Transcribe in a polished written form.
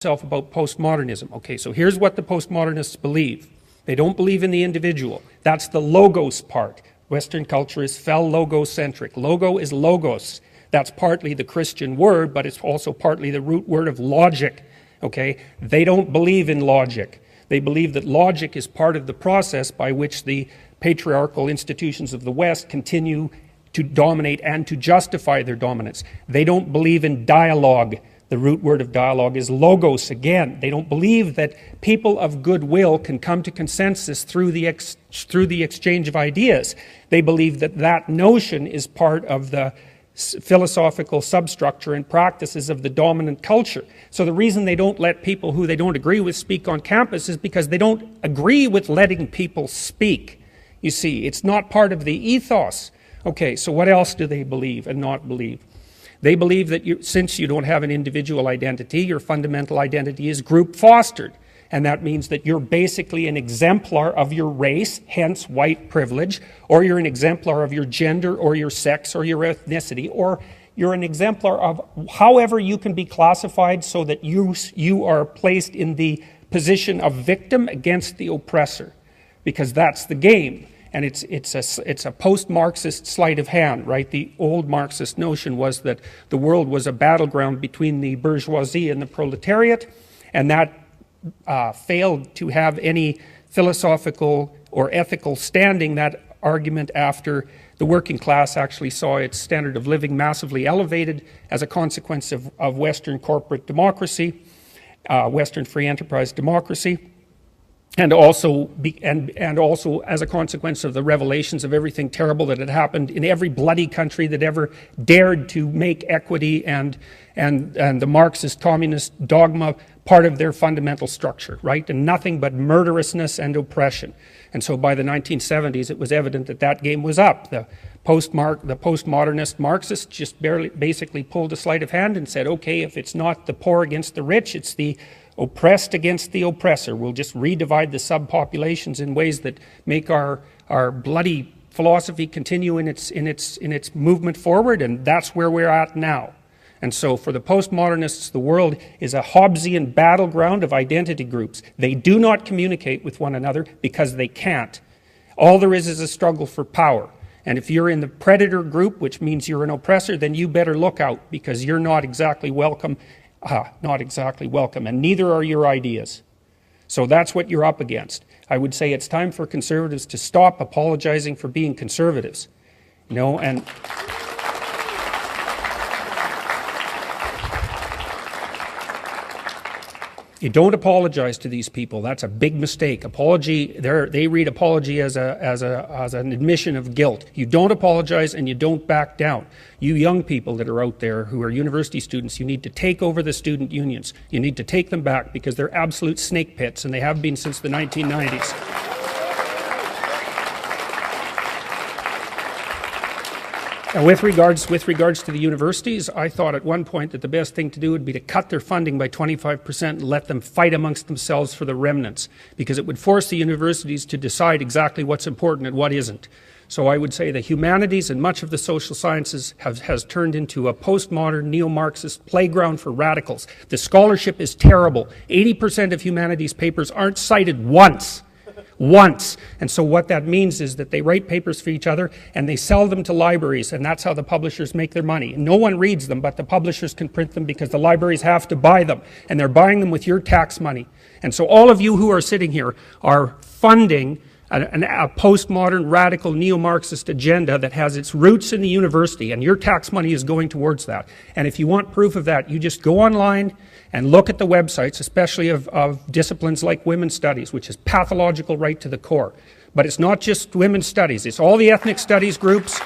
about postmodernism. Okay, so here's what the postmodernists believe. They don't believe in the individual. That's the logos part. Western culture is logocentric. Logo is logos. That's partly the Christian word, but it's also partly the root word of logic. Okay, they don't believe in logic. They believe that logic is part of the process by which the patriarchal institutions of the West continue to dominate and to justify their dominance. They don't believe in dialogue. The root word of dialogue is logos again. They don't believe that people of goodwill can come to consensus through the exchange of ideas. They believe that that notion is part of the philosophical substructure and practices of the dominant culture. So the reason they don't let people who they don't agree with speak on campus is because they don't agree with letting people speak. You see, it's not part of the ethos. Okay, so what else do they believe and not believe? They believe that since you don't have an individual identity, your fundamental identity is group fostered. And that means that you're basically an exemplar of your race, hence white privilege, or you're an exemplar of your gender or your sex or your ethnicity, or you're an exemplar of however you can be classified so that you are placed in the position of victim against the oppressor, because that's the game. And it's a post-Marxist sleight of hand, right? The old Marxist notion was that the world was a battleground between the bourgeoisie and the proletariat, and that failed to have any philosophical or ethical standing, that argument, after the working class actually saw its standard of living massively elevated as a consequence of Western corporate democracy, Western free enterprise democracy. And also as a consequence of the revelations of everything terrible that had happened in every bloody country that ever dared to make equity and the Marxist communist dogma part of their fundamental structure, right? And nothing but murderousness and oppression. And so by the 1970s, it was evident that that game was up. The postmodernist Marxists just basically pulled a sleight of hand and said, okay, if it's not the poor against the rich, it's the oppressed against the oppressor. We'll just redivide the subpopulations in ways that make our bloody philosophy continue in its movement forward, and that's where we're at now. And so for the postmodernists, the world is a Hobbesian battleground of identity groups. They do not communicate with one another because they can't. All there is a struggle for power. And if you're in the predator group, which means you're an oppressor, then you better look out, because you're not exactly welcome. And neither are your ideas. So that's what you're up against. I would say it's time for conservatives to stop apologizing for being conservatives. You know, and you don't apologize to these people. That's a big mistake. Apology, they read apology as an admission of guilt. You don't apologize and you don't back down. You young people that are out there who are university students, you need to take over the student unions. You need to take them back, because they're absolute snake pits, and they have been since the 1990s. And with regards to the universities, I thought at one point that the best thing to do would be to cut their funding by 25% and let them fight amongst themselves for the remnants, because it would force the universities to decide exactly what's important and what isn't. So I would say the humanities and much of the social sciences has turned into a postmodern neo-Marxist playground for radicals. The scholarship is terrible. 80% of humanities papers aren't cited once. And so what that means is that they write papers for each other and they sell them to libraries, and that's how the publishers make their money. No one reads them, but the publishers can print them because the libraries have to buy them, and they're buying them with your tax money. And so all of you who are sitting here are funding a postmodern, radical, neo-Marxist agenda that has its roots in the university, and your tax money is going towards that. And if you want proof of that, you just go online and look at the websites, especially of disciplines like women's studies, which is pathological right to the core. But it's not just women's studies, it's all the ethnic studies groups.